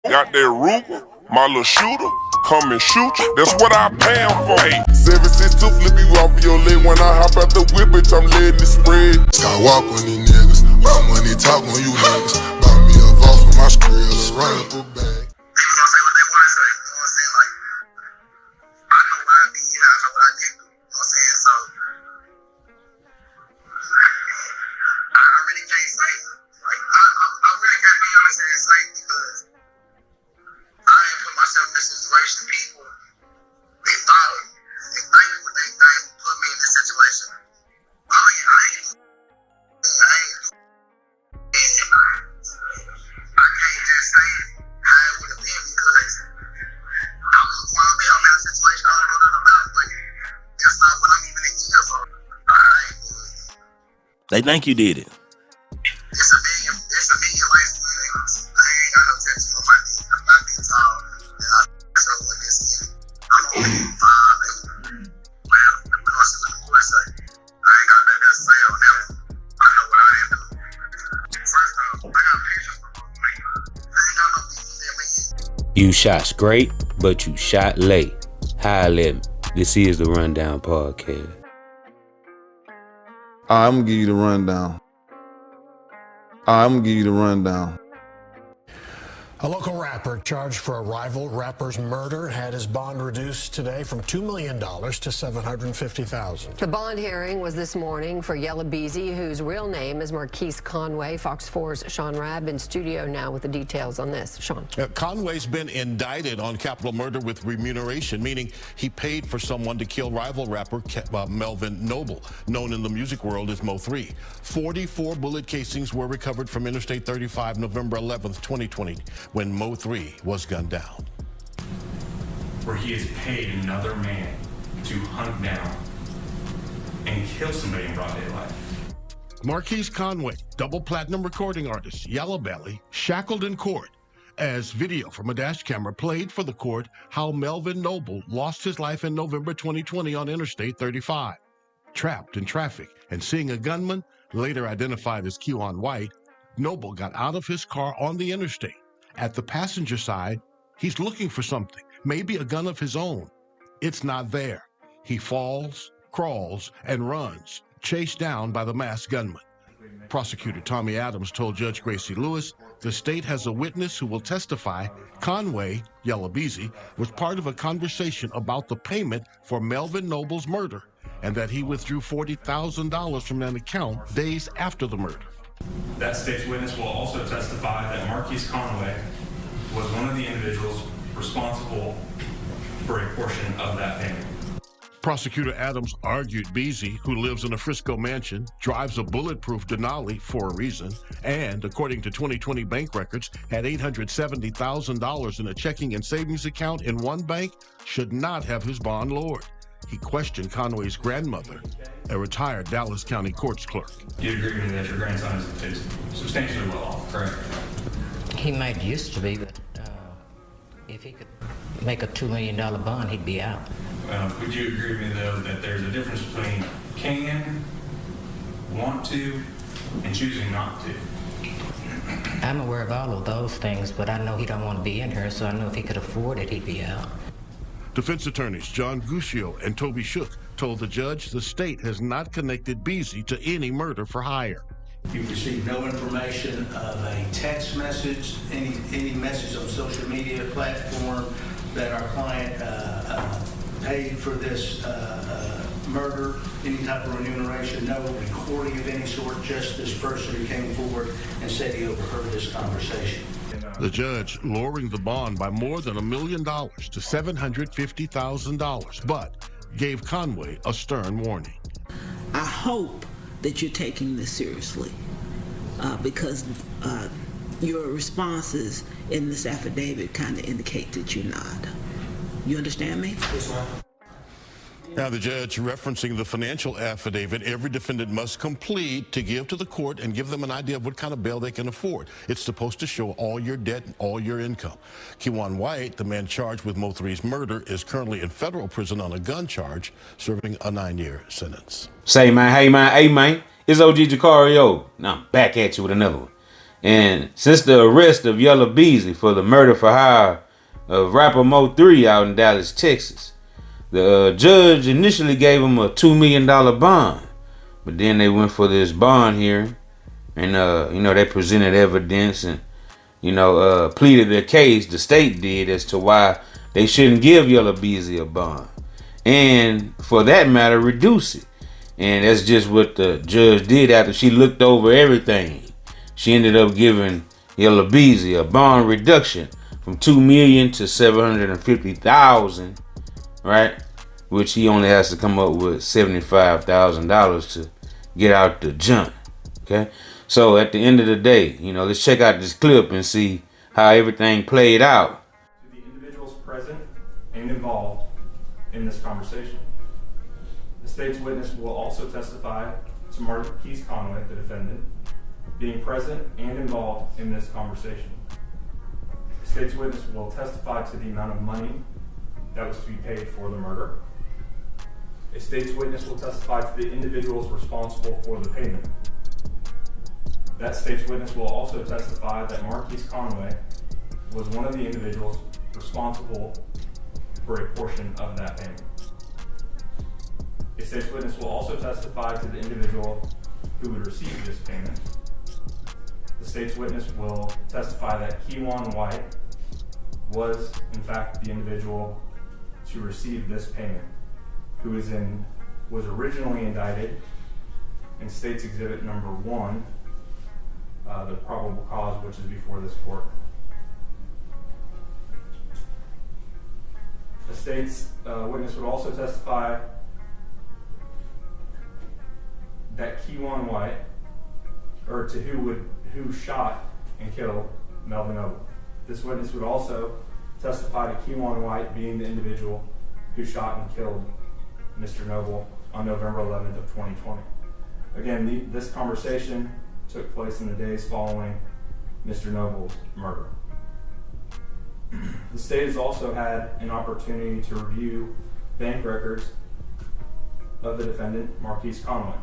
Got that Ruger, my little shooter, come and shoot you. That's what I pay him for. Hey. 762 flip you off your leg when I hop out the whip, bitch, I'm letting it spread. Skywalk on these niggas, my money talk on you niggas. Bought me a Voss for my skrill, run up a bag. They think you did it. It's a million lights for niggas. I ain't got no tattoo on my knee. I'm not being tall. And I show with this skinny. I'm only 5'8". Well, we're gonna see what the court say. I ain't got nothing to say on that one. I know what I didn't do. First off, I got pictures from both of them. I ain't got no beef with them. You shot straight, but you shot late. High limit. This is the Rundown Podcast. I'm gonna give you the rundown. A local rapper charged for a rival rapper's murder had his bond reduced today from $2 million to $750,000. The bond hearing was this morning for ller Kewon, whose real name is Marquise Conway. Fox 4's Sean Rabb in studio now with the details on this. Sean. Conway's been indicted on capital murder with remuneration, meaning he paid for someone to kill rival rapper Melvin Noble, known in the music world as Mo3. 44 bullet casings were recovered from Interstate 35 November 11th, 2020. When Mo3 was gunned down. Where he has paid another man to hunt down and kill somebody in broad daylight. Marquise Conway, double platinum recording artist, Yellow Belly, shackled in court as video from a dash camera played for the court how Melvin Noble lost his life in November 2020 on Interstate 35. Trapped in traffic and seeing a gunman, later identified as Kewon White, Noble got out of his car on the interstate. At the passenger side, he's looking for something, maybe a gun of his own. It's not there. He falls, crawls, and runs, chased down by the masked gunman. Prosecutor Tommy Adams told Judge Gracie Lewis the state has a witness who will testify Conway, ller Kewon, was part of a conversation about the payment for Melvin Noble's murder and that he withdrew $40,000 from an account days after the murder. That state's witness will also testify that Marquise Conway was one of the individuals responsible for a portion of that payment. Prosecutor Adams argued Beasy, who lives in a Frisco mansion, drives a bulletproof Denali for a reason, and, according to 2020 bank records, had $870,000 in a checking and savings account in one bank, should not have his bond lowered. He questioned Conway's grandmother, a retired Dallas County courts clerk. You agree with me that your grandson is substantially well off, correct? He might used to be, but if he could make a $2 million bond, he'd be out. Would you agree with me, though, that there's a difference between can, want to, and choosing not to? I'm aware of all of those things, but I know he don't want to be in here, so I know if he could afford it, he'd be out. Defense attorneys John Jucario and Toby Shook told the judge the state has not connected Beasy to any murder for hire. You've received no information of a text message, any message on social media platform that our client paid for this murder, any type of remuneration, no recording of any sort, just this person who came forward and said he overheard this conversation. The judge lowering the bond by more than $1 million to $750,000, but gave Conway a stern warning. I hope that you're taking this seriously because your responses in this affidavit kind of indicate that you're not. You understand me? Yes, ma'am. Now, the judge referencing the financial affidavit every defendant must complete to give to the court and give them an idea of what kind of bail they can afford. It's supposed to show all your debt and all your income. Kewon White, the man charged with Mo3's murder, is currently in federal prison on a gun charge, serving a 9-year sentence. Say, man, hey, man, it's OG Jucario. Now I'm back at you with another one. And since the arrest of ller for the murder for hire of rapper Mo3 out in Dallas, Texas, the judge initially gave him a $2 million bond. But then they went for this bond hearing, and they presented evidence and pleaded their case. The state did, as to why they shouldn't give ller a bond, and for that matter, reduce it. And that's just what the judge did after she looked over everything. She ended up giving ller a bond reduction from $2 million to $750,000, right? Which he only has to come up with $75,000 to get out the junk. Okay, so at the end of the day, let's check out this clip and see how everything played out. To the individuals present and involved in this conversation, the state's witness will also testify to Marquise Conway, the defendant, being present and involved in this conversation. The state's witness will testify to the amount of money that was to be paid for the murder. A state's witness will testify to the individuals responsible for the payment. That state's witness will also testify that Marquise Conway was one of the individuals responsible for a portion of that payment. A state's witness will also testify to the individual who would receive this payment. The state's witness will testify that Kewon White was, in fact, the individual to receive this payment, who was originally indicted in State's Exhibit number 1, the probable cause, which is before this court. The state's witness would also testify that Kewon White, or to who shot and killed Melvin Noble. This witness would also testify to Kewon White being the individual who shot and killed Mr. Noble on November 11th of 2020. Again, this conversation took place in the days following Mr. Noble's murder. The state has also had an opportunity to review bank records of the defendant, Marquise Conway.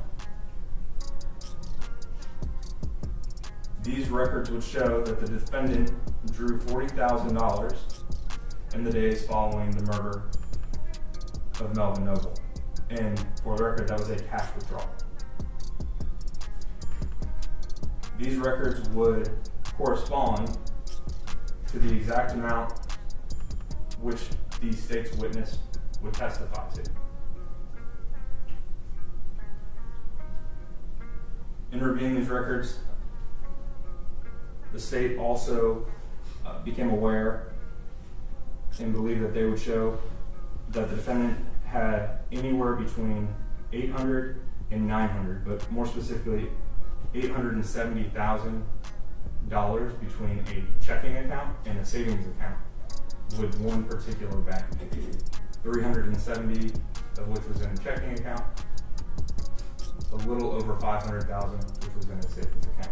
These records would show that the defendant drew $40,000 in the days following the murder of Melvin Noble. And for the record, that was a cash withdrawal. These records would correspond to the exact amount which the state's witness would testify to. In reviewing these records, the state also became aware and believed that they would show that the defendant had anywhere between $800 and $900, but more specifically $870,000 between a checking account and a savings account with one particular bank. $370,000 of which was in a checking account, a little over $500,000 which was in a savings account.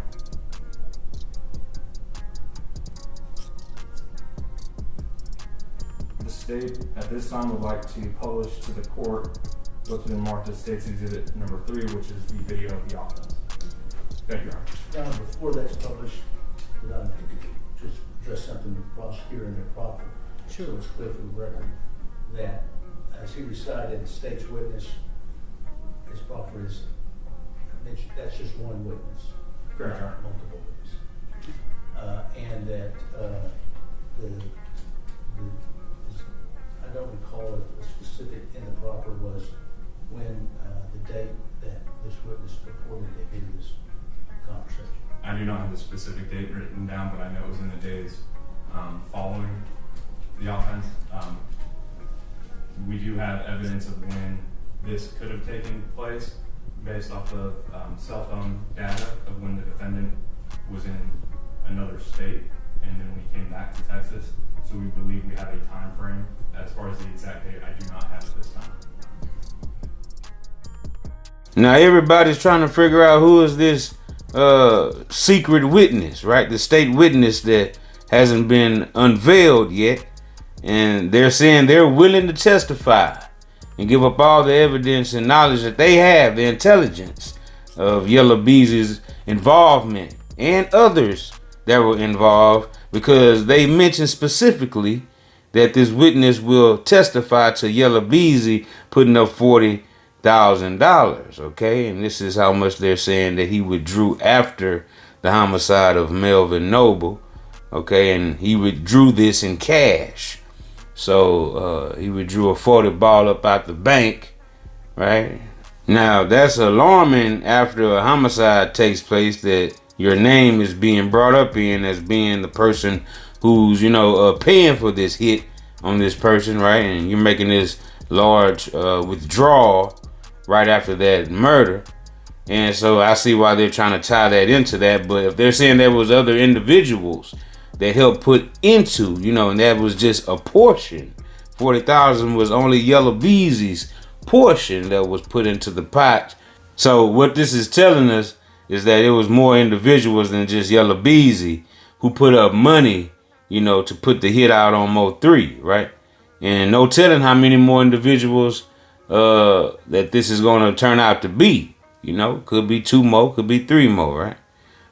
The state at this time would like to publish to the court what's been marked as State's Exhibit number 3, which is the video of the offense. Thank you, Your Honor. John, before that's published, could I just address something with the prosecutor and their proffer? Sure. So it's clear for the record that as he recited, the state's witness, his proffer is, that's just one witness. Correct, Your Honor. Multiple witnesses. And that I don't recall if the specific in the proffer was when the date that this witness reported to hear this conversation. I do not have the specific date written down, but I know it was in the days following the offense. We do have evidence of when this could have taken place based off of cell phone data of when the defendant was in another state and then when he came back to Texas. So we believe we have a time frame. As far as the exact date, I do not have it this time. Now everybody's trying to figure out who is this secret witness, right? The state witness that hasn't been unveiled yet. And they're saying they're willing to testify and give up all the evidence and knowledge that they have, the intelligence of ller involvement and others that were involved, because they mentioned specifically that this witness will testify to ller Beezy putting up $40,000, okay? And this is how much they're saying that he withdrew after the homicide of Melvin Noble, okay? And he withdrew this in cash. So he withdrew a 40 ball up out the bank, right? Now, that's alarming after a homicide takes place, that your name is being brought up in as being the person who's, paying for this hit on this person, right? And you're making this large withdrawal right after that murder. And so I see why they're trying to tie that into that. But if they're saying there was other individuals that helped put into, and that was just a portion, 40,000 was only ller Beezy's portion that was put into the pot. So what this is telling us is that it was more individuals than just ller Beezy who put up money, to put the hit out on Mo3, right? And no telling how many more individuals that this is going to turn out to be. Could be 2 more, could be 3 more, right?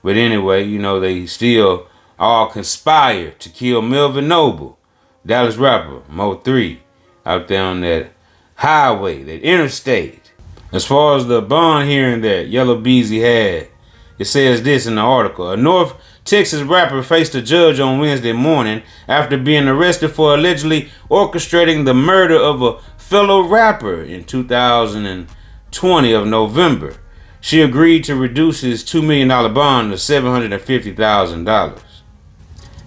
But anyway, they still all conspired to kill Melvin Noble, Dallas rapper Mo3, out there on that highway, that interstate. As far as the bond hearing that ller Beezy had, it says this in the article: a North Texas rapper faced a judge on Wednesday morning after being arrested for allegedly orchestrating the murder of a fellow rapper in 2020 of November. She agreed to reduce his $2 million bond to $750,000.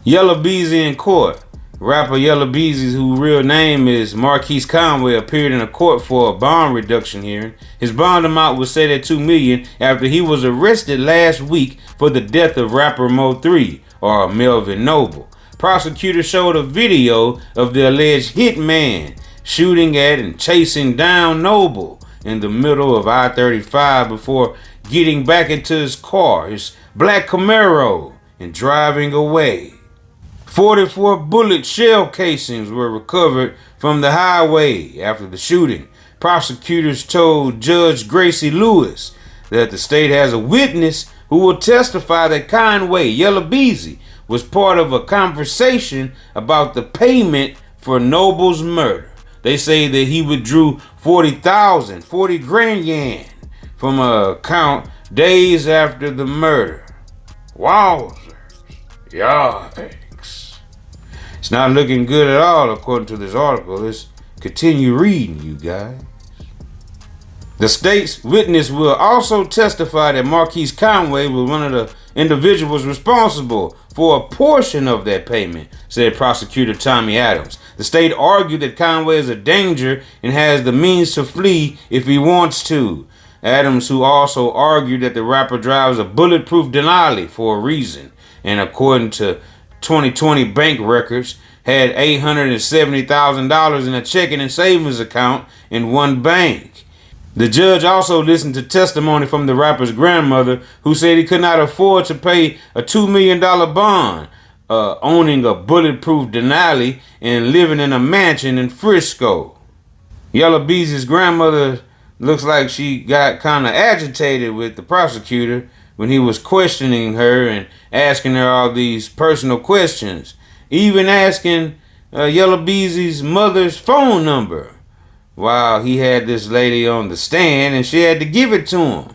ller Beezy in court. Rapper ller Beezy, whose real name is Marquise Conway, appeared in a court for a bond reduction hearing. His bond amount was set at $2 million after he was arrested last week for the death of rapper Mo3, or Melvin Noble. Prosecutors showed a video of the alleged hitman shooting at and chasing down Noble in the middle of I-35 before getting back into his car, his black Camaro, and driving away. 44 bullet shell casings were recovered from the highway after the shooting. Prosecutors told Judge Gracie Lewis that the state has a witness who will testify that Conway, ller Beezy, was part of a conversation about the payment for Noble's murder. They say that he withdrew 40 grand yen from an account days after the murder. Wowzers. Yikes. It's not looking good at all according to this article. Let's continue reading, you guys. The state's witness will also testify that Marquise Conway was one of the individuals responsible for a portion of that payment, said prosecutor Tommy Adams. The state argued that Conway is a danger and has the means to flee if he wants to. Adams, who also argued that the rapper drives a bulletproof Denali for a reason, and according to 2020 bank records, had $870,000 in a checking and savings account in one bank. The judge also listened to testimony from the rapper's grandmother, who said he could not afford to pay a $2 million bond, owning a bulletproof Denali and living in a mansion in Frisco. ller Beezy's grandmother looks like she got kind of agitated with the prosecutor when he was questioning her and asking her all these personal questions, even asking ller Beezy's mother's phone number, while he had this lady on the stand and she had to give it to him.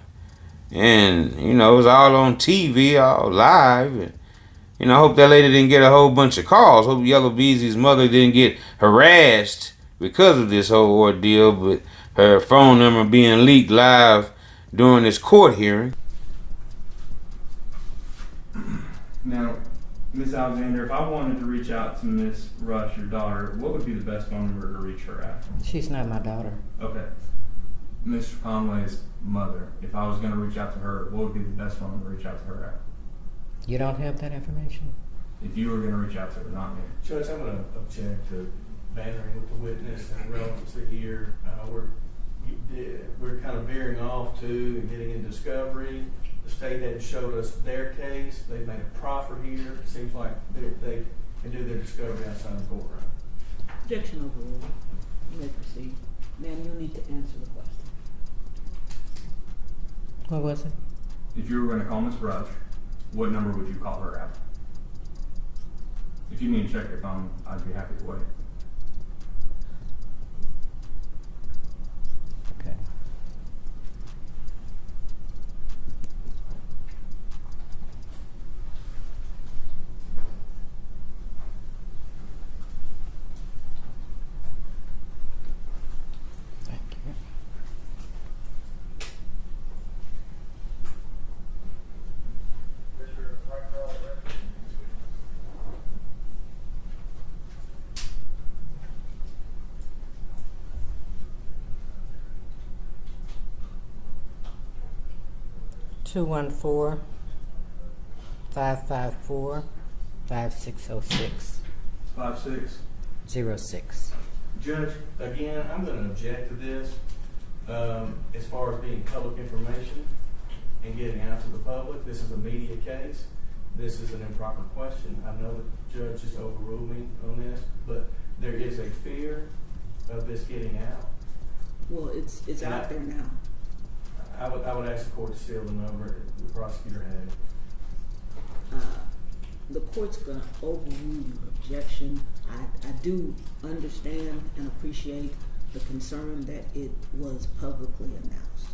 And, it was all on TV, all live. And, I hope that lady didn't get a whole bunch of calls. Hope ller Beezy's mother didn't get harassed because of this whole ordeal, but her phone number being leaked live during this court hearing. Now, Ms. Alexander, if I wanted to reach out to Ms. Rush, your daughter, what would be the best phone number to reach her at? She's not my daughter. Okay. Mr. Conway's mother, if I was going to reach out to her, what would be the best phone number to reach out to her at? You don't have that information? If you were going to reach out to her, not me. Judge, I'm going to object to bantering with the witness and relevancy here. We're kind of veering off to and getting in discovery. The state hadn't showed us their case. They've made a proffer here. It seems like they can do their discovery outside the courtroom. Objection overruled. You may proceed. Ma'am, you'll need to answer the question. What was it? If you were going to call Ms. Rush, what number would you call her at? you need to check your phone, I'd be happy to wait. Okay. Thank you. Two 554-55606. 5-6. 06. Judge, again, I'm going to object to this as far as being public information and getting out to the public. This is a media case. This is an improper question. I know the judge just overruled me on this, but there is a fear of this getting out. Well, it's out there now. I would ask the court to seal the number the prosecutor had. The court's going to overrule your objection. I do understand and appreciate the concern that it was publicly announced.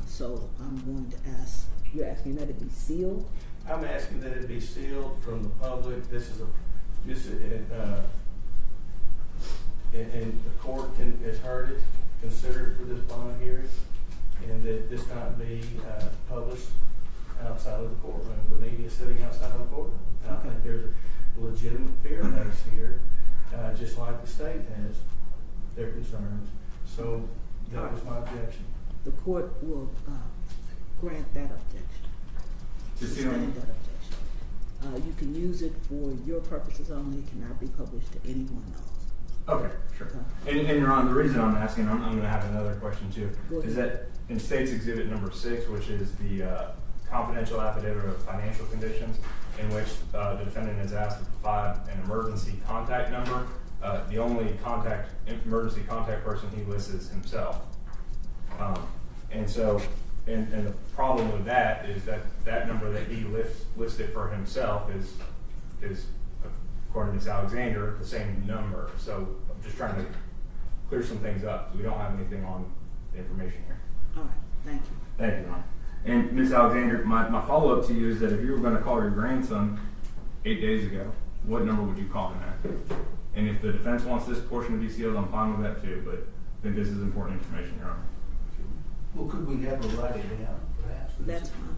So I'm going to ask, you're asking that it be sealed? I'm asking that it be sealed from the public. And the court has heard it, considered for this bond hearing, and that this not be published outside of the courtroom. The media sitting outside of the courtroom. And I think there's a legitimate fear base here, just like the state has their concerns. So that was my objection. The court will grant that objection. Suspend that objection. You can use it for your purposes only. It cannot be published to anyone else. Okay, sure. And Your Honor, the reason I'm asking, I'm going to have another question too, is that in State's Exhibit number 6, which is the confidential affidavit of financial conditions, in which the defendant is asked to provide an emergency contact number, the only emergency contact person he lists is himself. And the problem with that is that number that he listed for himself is according to Ms. Alexander, the same number. So I'm just trying to clear some things up. So we don't have anything on the information here. All right, thank you. Thank you, Your Honor. And Ms. Alexander, my follow-up to you is that if you were going to call your grandson 8 days ago, what number would you call him at? And if the defense wants this portion to be sealed, I'm fine with that too, but I think this is important information, Your Honor. Well, could we have a write it down, perhaps? That's fine.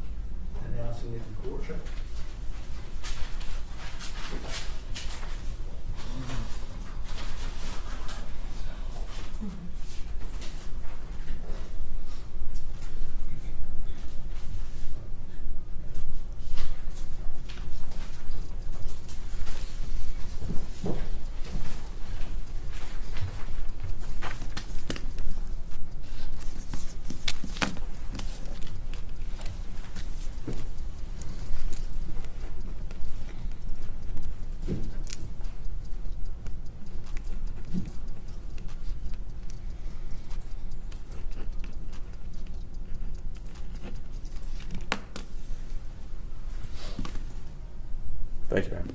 Announcing it in court. Sure. Thank you, ma'am.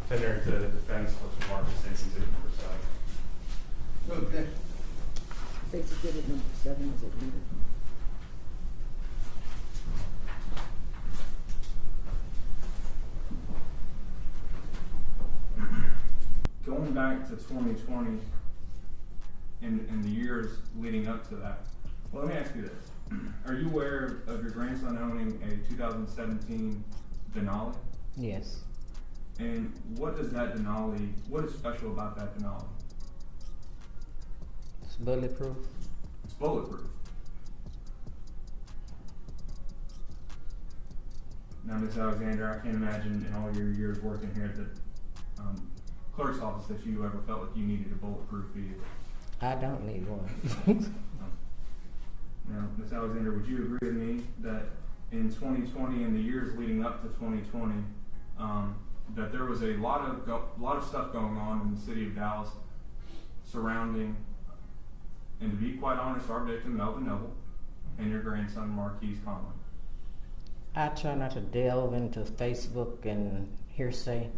Tender to the defense, what's the mark of State's Exhibit number 7? Okay. State's Exhibit number 7 is admitted. Going back to 2020 and the years leading up to that, well, let me ask you this. Are you aware of your grandson owning a 2017 Denali? Yes. And what is special about that Denali? It's bulletproof. It's bulletproof. Now, Ms. Alexander, I can't imagine in all your years working here at the clerk's office that you ever felt like you needed a bulletproof vehicle. I don't need one. Now, Ms. Alexander, would you agree with me that in 2020 and the years leading up to 2020, that there was a lot of stuff going on in the city of Dallas surrounding, and to be quite honest, our victim, Melvin Noble, and your grandson, Marquise Conway? I try not to delve into Facebook and hearsay.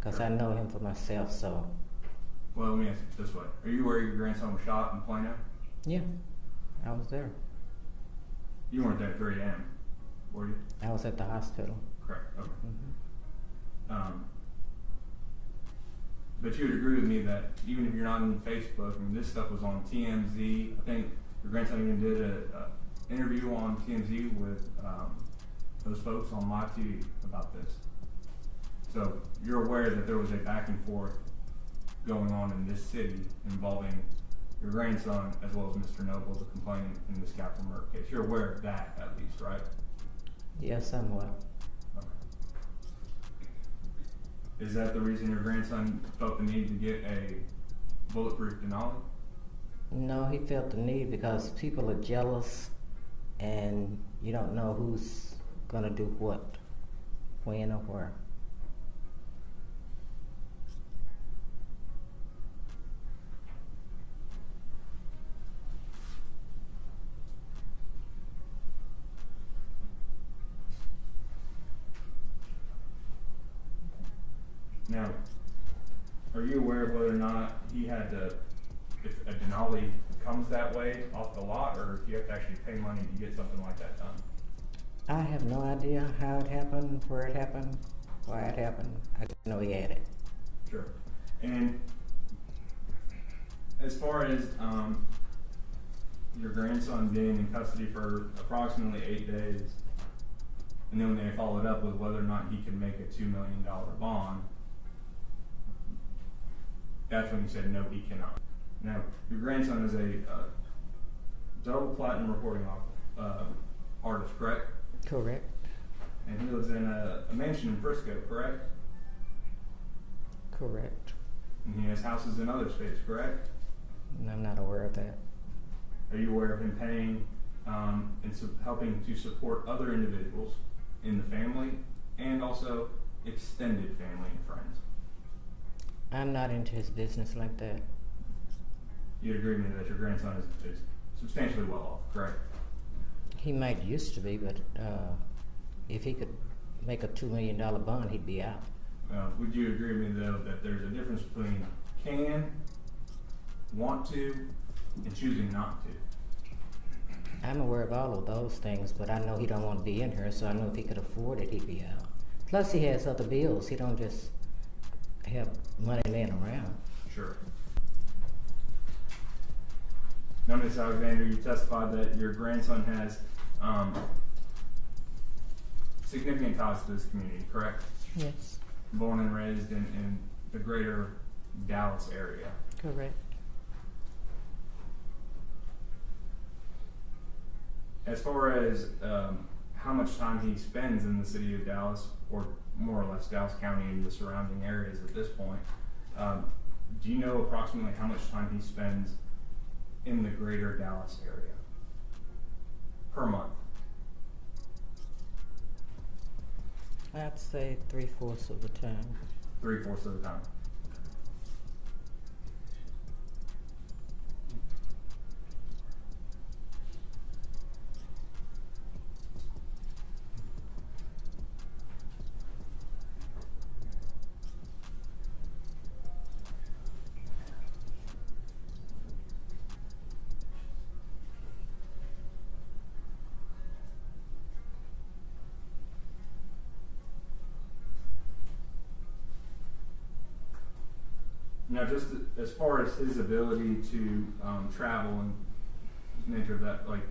because I know him for myself, so. Well, let me ask it this way. Are you aware your grandson was shot in Plano? Yeah, I was there. You weren't there at 3 a.m., were you? I was at the hospital. Correct, okay. Mm-hmm. But you would agree with me that even if you're not on Facebook, I mean, this stuff was on TMZ. I think your grandson even did an interview on TMZ with those folks on Mo3 about this. So you're aware that there was a back and forth going on in this city involving your grandson as well as Mr. Noble, the complainant in this capital murder case. You're aware of that at least, right? Yes, somewhat. Okay. Is that the reason your grandson felt the need to get a bulletproof Denali? No, he felt the need because people are jealous and you don't know who's gonna do what, when or where. Now, are you aware of whether or not he had to, if a Denali comes that way off the lot, or if you have to actually pay money to get something like that done? I have no idea how it happened, where it happened, why it happened. I just know he had it. Sure. And as far as your grandson being in custody for approximately 8 days, and then when they followed up with whether or not he could make a $2 million bond, that's when he said no, he cannot. Now, your grandson is a double platinum recording artist, correct? Correct. And he lives in a mansion in Frisco, correct? Correct. And he has houses in other states, correct? And I'm not aware of that. Are you aware of him paying and helping to support other individuals in the family and also extended family and friends? I'm not into his business like that. You'd agree with me that your grandson is substantially well off, correct? He might used to be, but if he could make a $2 million bond, he'd be out. Would you agree with me, though, that there's a difference between can, want to, and choosing not to? I'm aware of all of those things, but I know he don't want to be in here, so I know if he could afford it, he'd be out. Plus, he has other bills. He don't just have money laying around. Sure. Now, Ms. Alexander, you testified that your grandson has significant ties to this community, correct? Yes. Born and raised in the greater Dallas area. Correct. As far as how much time he spends in the city of Dallas, or more or less Dallas County and the surrounding areas at this point, do you know approximately how much time he spends in the greater Dallas area per month? I'd say 3/4 of the time. 3/4 of the time. Now, just as far as his ability to travel and nature of that, like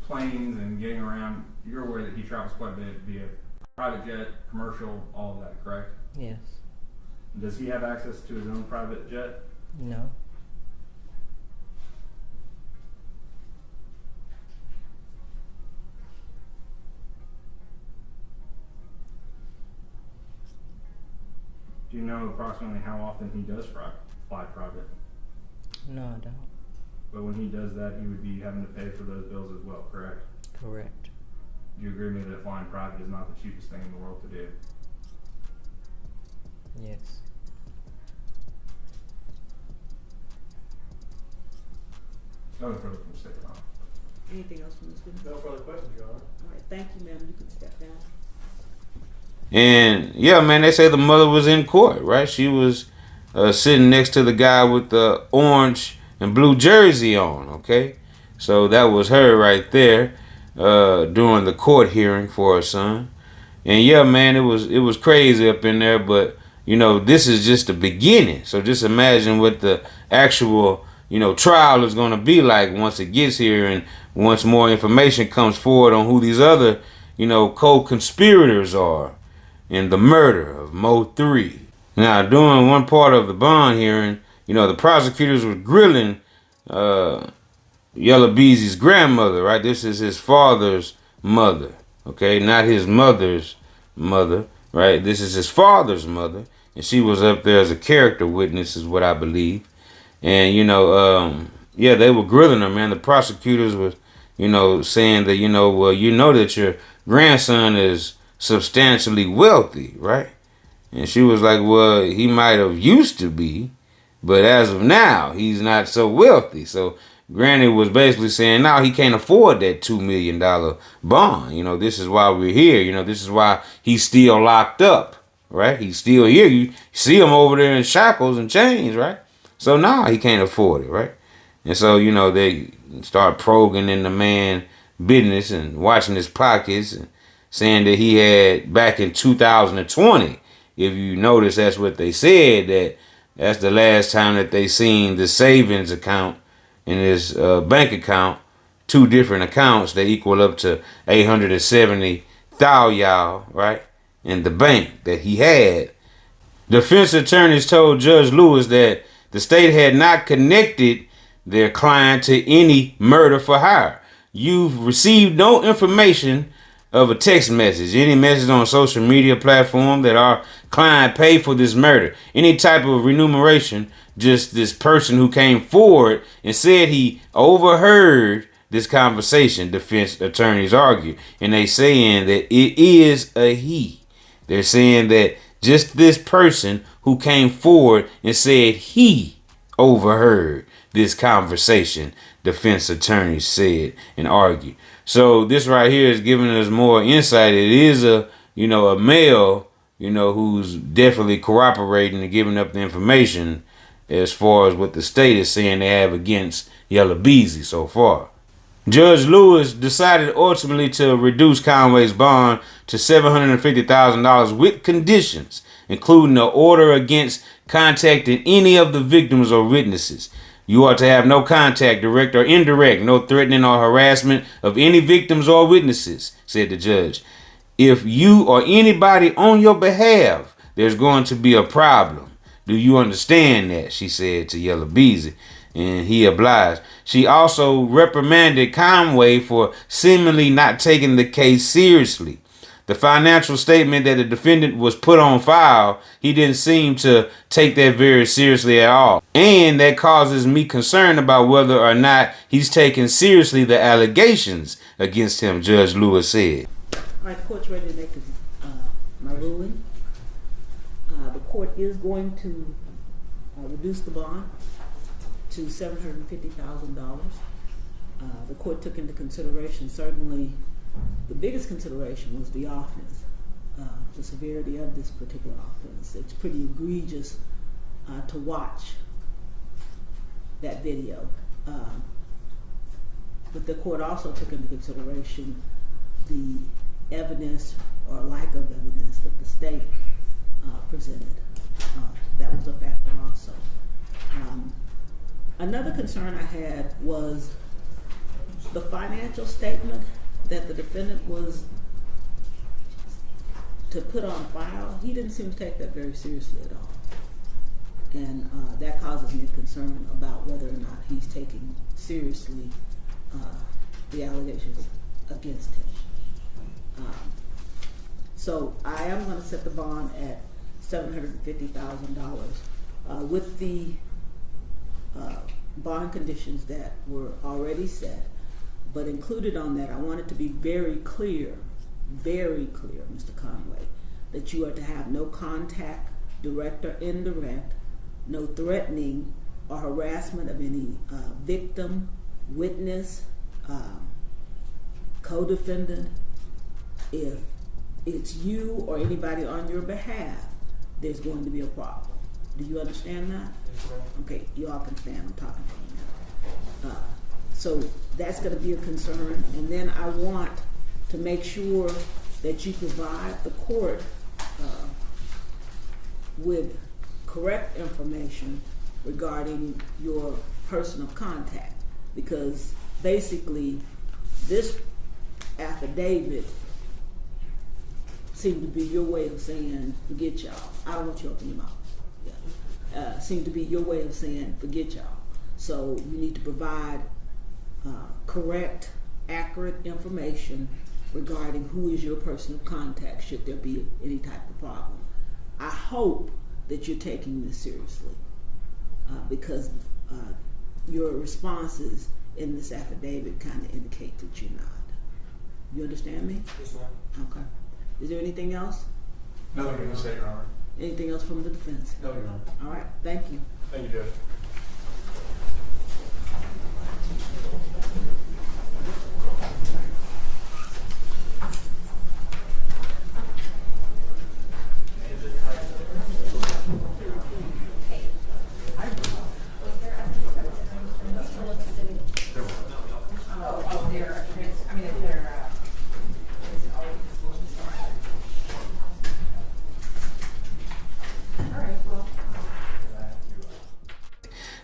planes and getting around, you're aware that he travels quite a bit via private jet, commercial, all of that, correct? Yes. Does he have access to his own private jet? No. Do you know approximately how often he does fly private? No, I don't. But when he does that, he would be having to pay for those bills as well, correct? Correct. Do you agree with me that flying private is not the cheapest thing in the world to do? Yes. No further from the state, Your Honor. Anything else from this witness? No further questions, Your Honor. All right, thank you, ma'am. You can step down. And yeah, man, they say the mother was in court, right? She was sitting next to the guy with the orange and blue jersey on, okay? So that was her right there during the court hearing for her son. And yeah, man, it was crazy up in there, but you know, this is just the beginning. So just imagine what the actual, you know, trial is going to be like once it gets here and once more information comes forward on who these other, you know, co-conspirators are in the murder of Mo3. Now, during one part of the bond hearing, you know, the prosecutors were grilling Yella Beezy's grandmother, right? This is his father's mother, okay? Not his mother's mother, right? This is his father's mother, and she was up there as a character witness, is what I believe. And, you know, yeah, they were grilling her, man. The prosecutors were, you know, saying that, you know, well, you know that your grandson is substantially wealthy, right? And she was like, well, he might have used to be, but as of now, he's not so wealthy. So Granny was basically saying, no, he can't afford that $2 million bond. You know, this is why we're here. You know, this is why he's still locked up, right? He's still here. You see him over there in shackles and chains, right? So now he can't afford it, right? And so, you know, they start probing in the man business and watching his pockets and saying that he had back in 2020. If you notice, that's what they said, that's the last time that they seen the savings account in his bank account, 2 different accounts that equal up to $870,000, right, in the bank that he had. Defense attorneys told Judge Lewis that the state had not connected their client to any murder for hire. You've received no information of a text message, any message on a social media platform that our client paid for this murder, any type of remuneration, just this person who came forward and said he overheard this conversation, defense attorneys argue. And they saying that it is a he. They're saying that just this person who came forward and said he overheard this conversation, defense attorneys said and argued. So this right here is giving us more insight. It is a male, who's definitely cooperating and giving up the information as far as what the state is saying they have against Yella Beezy so far. Judge Lewis decided ultimately to reduce Conway's bond to $750,000 with conditions, including an order against contacting any of the victims or witnesses. You are to have no contact, direct or indirect, no threatening or harassment of any victims or witnesses, said the judge. If you or anybody on your behalf, there's going to be a problem. Do you understand that? She said to Yella Beezy, and he obliged. She also reprimanded Conway for seemingly not taking the case seriously. The financial statement that the defendant was put on file, he didn't seem to take that very seriously at all. And that causes me concern about whether or not he's taking seriously the allegations against him, Judge Lewis said. All right, the court's ready to make my ruling. The court is going to reduce the bond to $750,000. The court took into consideration, certainly the biggest consideration was the offense, the severity of this particular offense. It's pretty egregious to watch that video. But the court also took into consideration the evidence or lack of evidence that the state presented. That was a factor also. Another concern I had was the financial statement that the defendant was to put on file. He didn't seem to take that very seriously at all. And that causes me concern about whether or not he's taking seriously the allegations against him. So I am going to set the bond at $750,000 with the bond conditions that were already set. But included on that, I want it to be very clear, Mr. Conway, that you are to have no contact, direct or indirect, no threatening or harassment of any victim, witness, co-defendant. If it's you or anybody on your behalf, there's going to be a problem. Do you understand that? Okay, you all can stand. I'm talking to you now. So that's going to be a concern. And then I want to make sure that you provide the court with correct information regarding your person of contact, because basically this affidavit seemed to be your way of saying forget y'all. I don't want you to open your mouth. Yeah. Seemed to be your way of saying forget y'all. So you need to provide correct, accurate information regarding who is your person of contact should there be any type of problem. I hope that you're taking this seriously because your responses in this affidavit kind of indicate that you're not. You understand me? Yes, ma'am. Okay. Is there anything else? Nothing to say, Your Honor. Anything else from the defense? No, Your Honor. All right. Thank you. Thank you, Judge.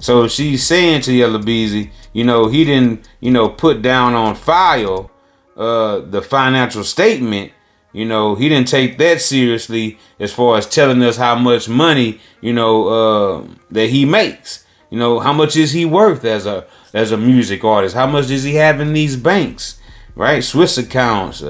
So she's saying to ller Beezy, he didn't, put down on file the financial statement. He didn't take that seriously as far as telling us how much money, that he makes. How much is he worth as a music artist? How much does he have in these banks, right? Swiss accounts,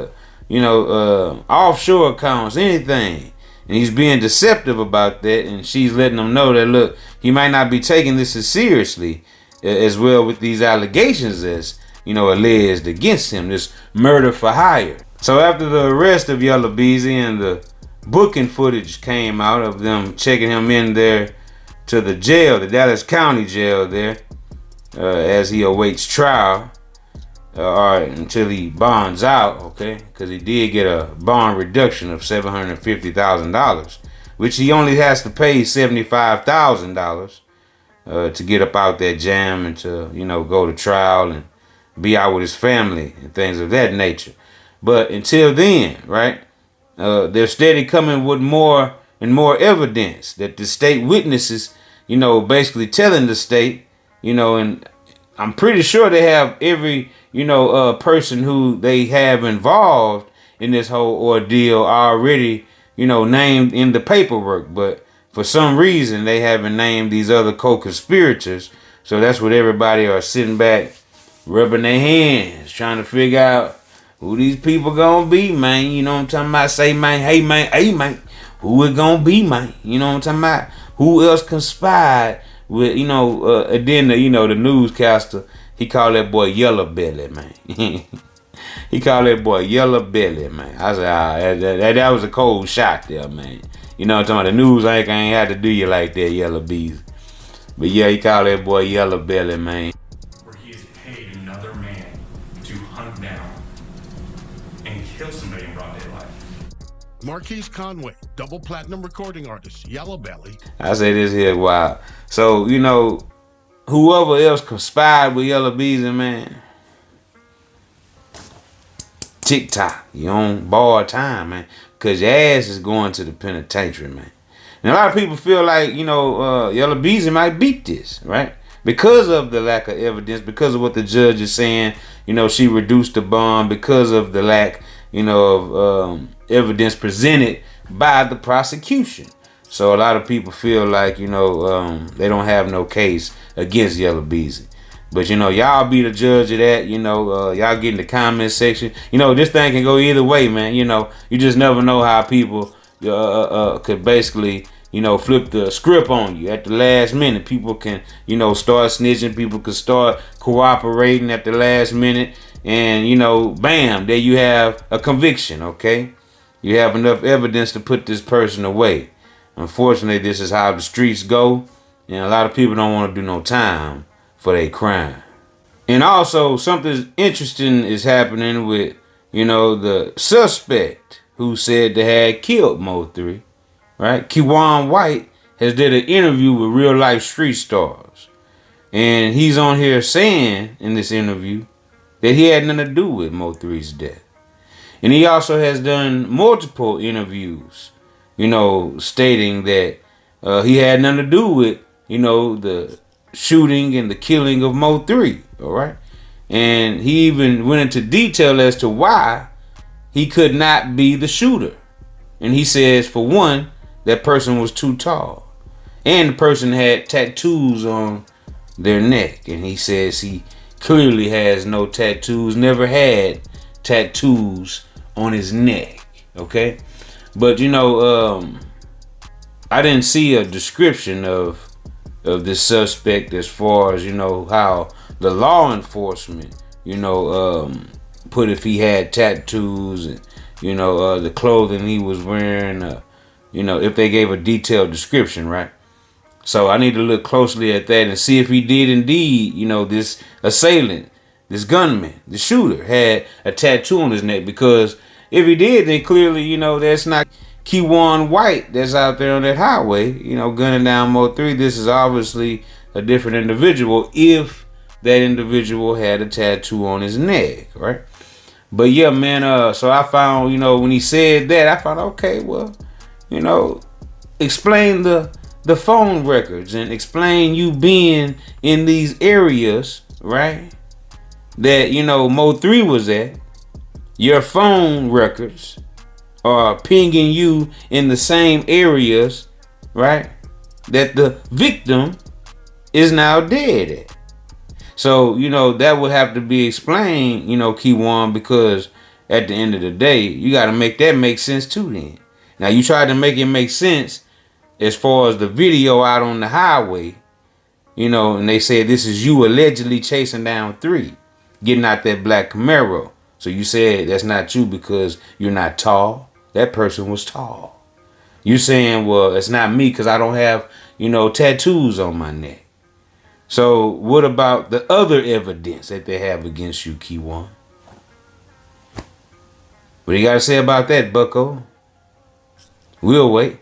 offshore accounts, anything. And he's being deceptive about that, and she's letting him know that, look, he might not be taking this as seriously as well with these allegations as, alleged against him, this murder for hire. So after the arrest of ller Beezy and the booking footage came out of them checking him in there to the jail, the Dallas County jail there, as he awaits trial, until he bonds out, okay? Because he did get a bond reduction of $750,000, which he only has to pay $75,000 to get up out that jam and to, go to trial and be out with his family and things of that nature. But until then, right, they're steady coming with more and more evidence that the state witnesses, basically telling the state, and I'm pretty sure they have every, person who they have involved in this whole ordeal already, named in the paperwork. But for some reason, they haven't named these other co-conspirators. So that's what everybody are sitting back, rubbing their hands, trying to figure out who these people gonna be, man. You know what I'm talking about? Say, man, hey, man, who it gonna be, man? You know what I'm talking about? Who else conspired with, and then the newscaster, he called that boy Yellow Belly, man. He called that boy Yellow Belly, man. I said, that was a cold shot there, man. You know what I'm talking about? The news ain't had to do you like that, ller Beezy. But yeah, he called that boy Yellow Belly, man. Where he has paid another man to hunt down and kill somebody in broad daylight. Marquise Conway, double platinum recording artist, Yellow Belly. I say this here wild. So, whoever else conspired with ller Beezy, man, TikTok, you on borrowed time, man, because your ass is going to the penitentiary, man. And a lot of people feel like, ller Beezy might beat this, right? Because of the lack of evidence, because of what the judge is saying, she reduced the bond because of the lack, of evidence presented by the prosecution. So a lot of people feel like, they don't have no case against ller Beezy. But, y'all be the judge of that. Y'all get in the comment section. This thing can go either way, man. You just never know how people could basically, flip the script on you at the last minute. People can, start snitching. People can start cooperating at the last minute. And, bam, there you have a conviction, okay? You have enough evidence to put this person away. Unfortunately, this is how the streets go. And a lot of people don't want to do no time for their crime. And also, something interesting is happening with, the suspect who said they had killed Mo3, right? Kewon White has did an interview with real life street stars. And he's on here saying in this interview that he had nothing to do with Mo3's death. And he also has done multiple interviews, stating that he had nothing to do with, the shooting and the killing of Mo3, all right? And he even went into detail as to why he could not be the shooter. And he says, for one, that person was too tall. And the person had tattoos on their neck. And he says he clearly has no tattoos, never had tattoos on his neck, okay? But, I didn't see a description of this suspect as far as, how the law enforcement, put if he had tattoos and, the clothing he was wearing, if they gave a detailed description, right? So I need to look closely at that and see if he did indeed, this assailant, this gunman, the shooter had a tattoo on his neck, because if he did, then clearly, that's not Kewon White that's out there on that highway, gunning down Mo3. This is obviously a different individual if that individual had a tattoo on his neck, right? But yeah, man, so I found, when he said that, I found, okay, well, explain the phone records and explain you being in these areas, right, that, Mo3 was at. Your phone records are pinging you in the same areas, right, that the victim is now dead at. So, that would have to be explained, Kewon, because at the end of the day, you got to make that make sense too then. Now, you tried to make it make sense as far as the video out on the highway, and they said this is you allegedly chasing down 3, getting out that black Camaro. So you said that's not you because you're not tall. That person was tall. You saying, well, it's not me because I don't have, tattoos on my neck. So what about the other evidence that they have against you, Kewon? What do you got to say about that, bucko? We'll wait.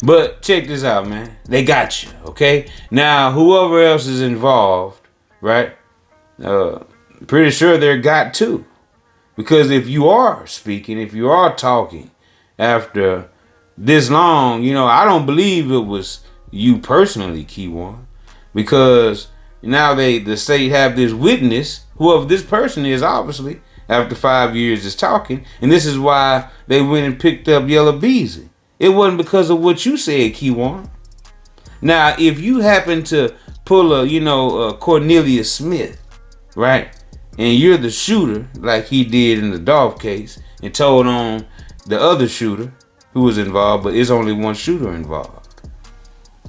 But check this out, man. They got you, okay? Now, whoever else is involved, right? Pretty sure they're got too. Because if you are speaking, if you are talking after this long, I don't believe it was you personally, Kewon. Because now the state have this witness, whoever this person is, obviously, after 5 years is talking. And this is why they went and picked up ller Beasley. It wasn't because of what you said, Kewon. Now, if you happen to pull a Cornelius Smith, right, and you're the shooter, like he did in the Dolph case, and told on the other shooter who was involved, but it's only one shooter involved.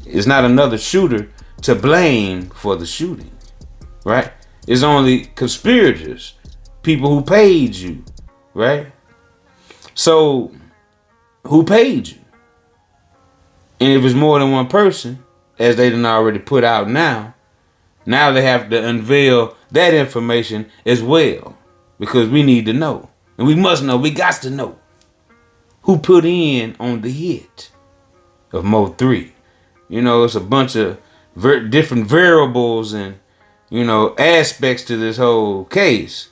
It's not another shooter to blame for the shooting, right? It's only conspirators, people who paid you, right? So, who paid you? And if it's more than one person, as they done already put out now they have to unveil that information as well. Because we need to know. And we must know, we got to know who put in on the hit of Mo3. It's a bunch of different variables and, aspects to this whole case.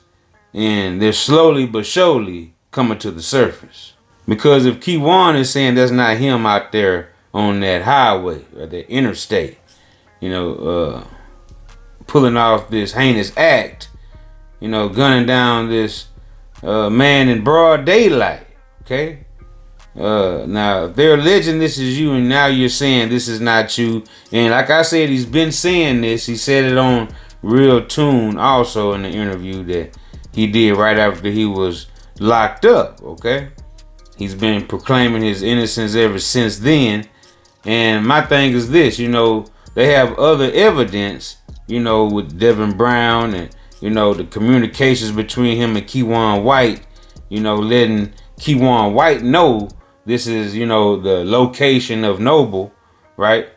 And they're slowly but surely coming to the surface. Because if Kewon is saying that's not him out there on that highway or that interstate, pulling off this heinous act, gunning down this man in broad daylight, okay? Now, if they're alleging this is you and now you're saying this is not you, and like I said, he's been saying this. He said it on real tune also in the interview that he did right after he was locked up, okay? He's been proclaiming his innocence ever since then. And my thing is this, you know, they have other evidence, you know, with Devin Brown and, you know, the communications between him and Kewon White, you know, letting Kewon White know this is, you know, the location of Noble, right?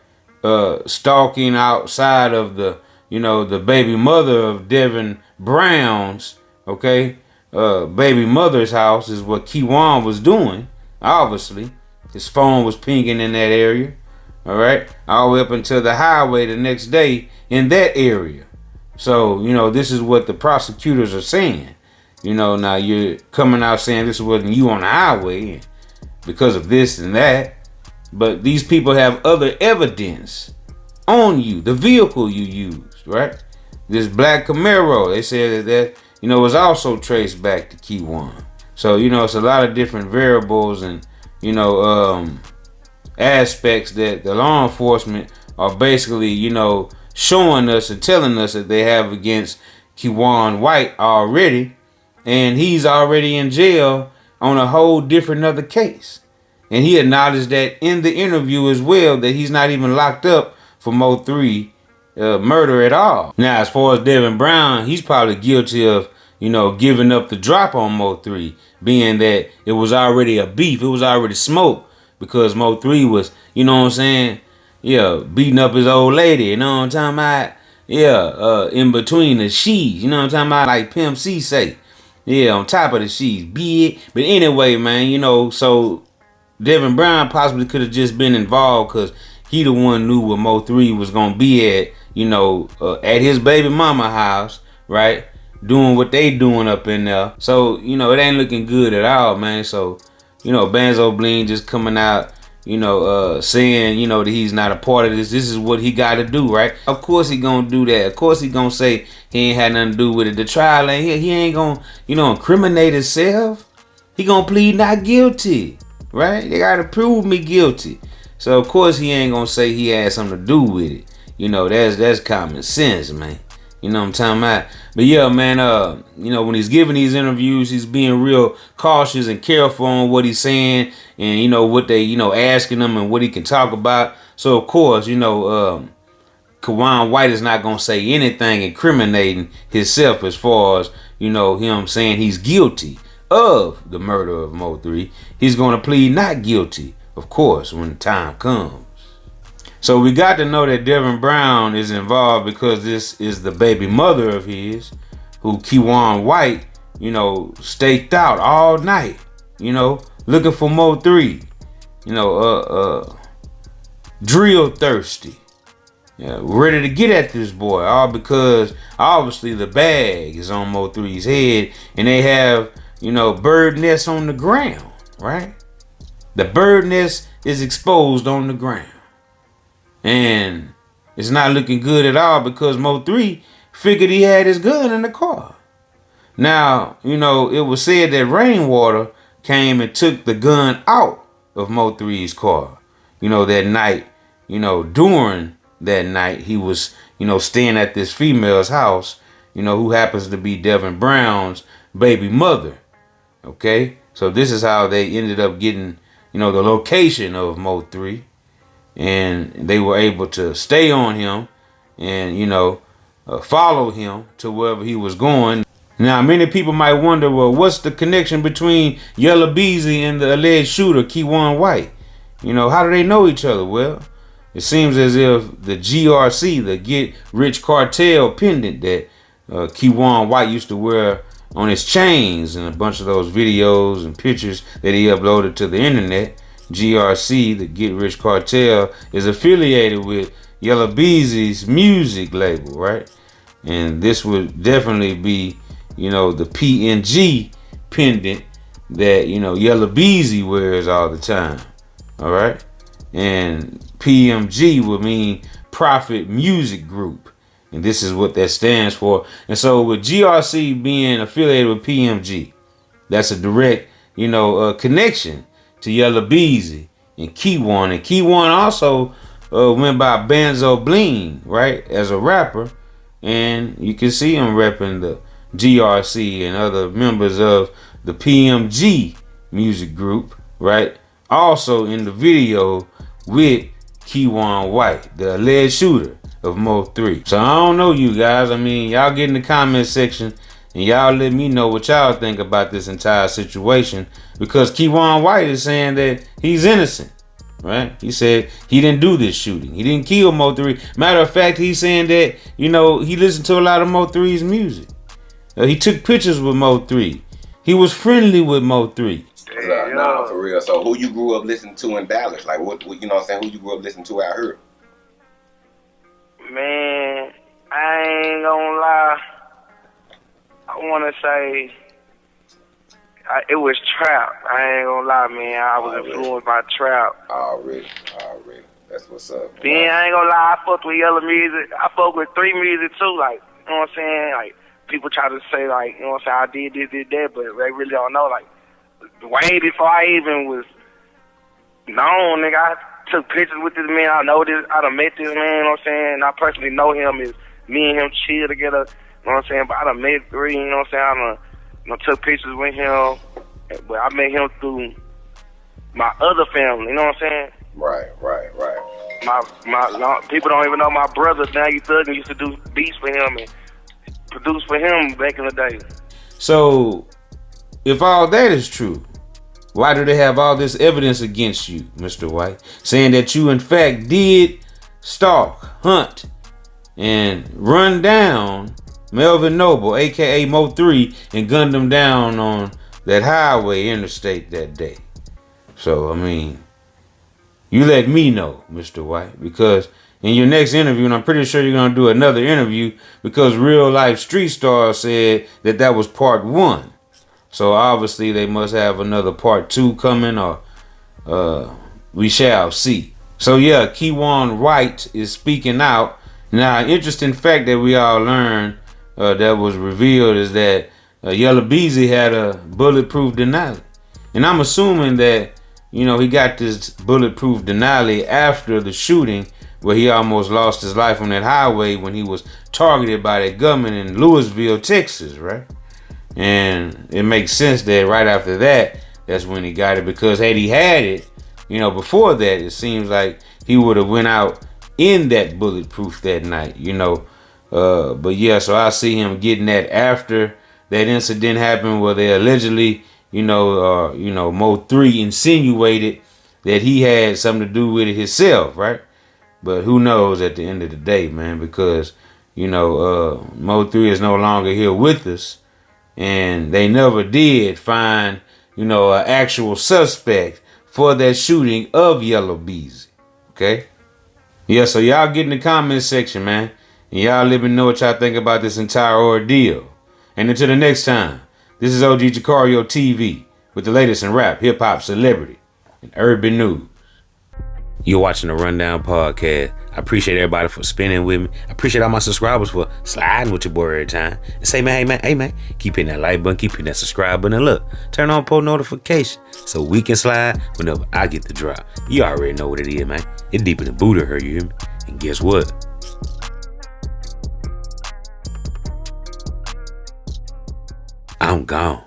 Stalking outside of the, you know, the baby mother of Devin Brown's, okay? Baby mother's house is what Kewon was doing, obviously. His phone was pinging in that area, all right? All the way up until the highway the next day in that area. So, you know, this is what the prosecutors are saying. You know, now you're coming out saying this wasn't you on the highway because of this and that. But these people have other evidence on you, the vehicle you used, right? This black Camaro, they said that you know, was also traced back to Kewon. So, you know, it's a lot of different variables and, you know, aspects that the law enforcement are basically, you know, showing us and telling us that they have against Kewon White already. And he's already in jail on a whole different other case. And he acknowledged that in the interview as well, that he's not even locked up for Mo3 murder at all. Now, as far as Devin Brown, he's probably guilty of, you know, giving up the drop on Mo3, being that it was already a beef, it was already smoke, because Mo3 was, you know what I'm saying, yeah, beating up his old lady, you know what I'm talking about, yeah, in between the sheets, you know what I'm talking about, like Pimp C say, yeah, on top of the sheets, big. But anyway, man, you know, so Devin Brown possibly could have just been involved because he the one knew where Mo3 was going to be at, you know, at his baby mama house, right? Doing what they doing up in there. So, you know, it ain't looking good at all, man. So, you know, Banzo Bling just coming out, you know, saying, you know, that he's not a part of this. This is what he got to do, right? Of course he gonna do that. Of course he gonna say he ain't had nothing to do with it. The trial ain't here. He ain't gonna, you know, incriminate himself. He gonna plead not guilty, right? They gotta prove me guilty. So of course he ain't gonna say he had something to do with it. You know, that's common sense, man. You know what I'm talking about? But yeah, man, you know, when he's giving these interviews, he's being real cautious and careful on what he's saying and, you know, what they, you know, asking him and what he can talk about. So, of course, you know, Kewon White is not going to say anything incriminating himself as far as, you know, him saying he's guilty of the murder of Mo3. He's going to plead not guilty, of course, when the time comes. So we got to know that Devin Brown is involved because this is the baby mother of his, who Kewon White, you know, staked out all night, you know, looking for Mo3, you know, drill thirsty, yeah, ready to get at this boy, all because obviously the bag is on Mo3's head and they have, you know, bird nests on the ground, right? The bird nest is exposed on the ground. And it's not looking good at all because Mo3 figured he had his gun in the car. Now, you know, it was said that rainwater came and took the gun out of Mo3's car. You know, that night, you know, during that night, he was, you know, staying at this female's house, you know, who happens to be Devin Brown's baby mother. Okay? So this is how they ended up getting, you know, the location of Mo3. And they were able to stay on him and, you know, follow him to wherever he was going. Now, many people might wonder, well, what's the connection between ller Beezy and the alleged shooter, Kewon White? You know, how do they know each other? Well, it seems as if the GRC, the Get Rich Cartel pendant that Kewon White used to wear on his chains and a bunch of those videos and pictures that he uploaded to the internet, GRC, the Get Rich Cartel, is affiliated with ller Beezy's music label, right? And this would definitely be, you know, the PNG pendant that, you know, ller Beezy wears all the time, all right? And PMG would mean Profit Music Group, and this is what that stands for. And so with GRC being affiliated with PMG, that's a direct, you know, connection to ller Beezy and Kewon. And Kewon also went by Banzo Bling, right, as a rapper. and you can see him repping the GRC and other members of the PMG music group, right? Also in the video with Kewon White, the alleged shooter of Mo3. So I don't know, you guys. I mean, y'all get in the comment section and y'all let me know what y'all think about this entire situation, because Kewon White is saying that he's innocent, right? He said he didn't do this shooting. He didn't kill Mo3. Matter of fact, he's saying that, you know, he listened to a lot of Mo3's music. He took pictures with Mo3. He was friendly with Mo3. Nah, for real. So who you grew up listening to in Dallas? Like what you know what I'm saying? Who you grew up listening to out here? Man, I ain't gonna lie. I wanna say it was trap. I ain't gonna lie, man. I was influenced by trap. Already. That's what's up. Then I ain't gonna lie, I fucked with yellow music. I fucked with 3 music too, like, you know what I'm saying? Like, people try to say, like, you know what I'm saying, I did this, did that, but they really don't know, like, way before I even was known, nigga, I took pictures with this man. I know this, I done met this man, you know what I'm saying? And I personally know him, is me and him chill together, you know what I'm saying? But I done met 3, you know what I'm saying? I done took pictures with him, but I met him through my other family, you know what I'm saying? Right. My people don't even know my brother, Snaggy Thug, used to do beats for him and produce for him back in the day. So, if all that is true, why do they have all this evidence against you, Mr. White, saying that you in fact did stalk, hunt, and run down Melvin Noble, aka Mo3, and gunned him down on that highway interstate that day? So, I mean, you let me know, Mr. White, because in your next interview, and I'm pretty sure you're going to do another interview, because Real Life Street Star said that that was part 1. So obviously they must have another part 2 coming, or we shall see. So yeah, Kewon White is speaking out. Now, an interesting fact that we all learned that was revealed is that ller Beezy had a bulletproof Denali. And I'm assuming that, you know, he got this bulletproof Denali after the shooting where he almost lost his life on that highway when he was targeted by that gunman in Louisville, Texas, right? And it makes sense that right after that, that's when he got it, because had he had it, you know, before that, it seems like he would have went out in that bulletproof that night, you know. But yeah, so I see him getting that after that incident happened where they allegedly, Mo3 insinuated that he had something to do with it himself, right? But who knows at the end of the day, man, because, Mo3 is no longer here with us. And they never did find, an actual suspect for that shooting of ller Beezy. Okay? Yeah, so y'all get in the comment section, man. And y'all let me know what y'all think about this entire ordeal. And until the next time, this is OG Jucario TV with the latest in rap, hip hop, celebrity, and urban news. You're watching the Rundown Podcast. I appreciate everybody for spinning with me. I appreciate all my subscribers for sliding with your boy every time. And say, man, hey, man, keep hitting that like button, keep hitting that subscribe button, and look, turn on post notifications so we can slide whenever I get the drop. You already know what it is, man. It's deeper than Buddha, you hear me? And guess what? I'm gone.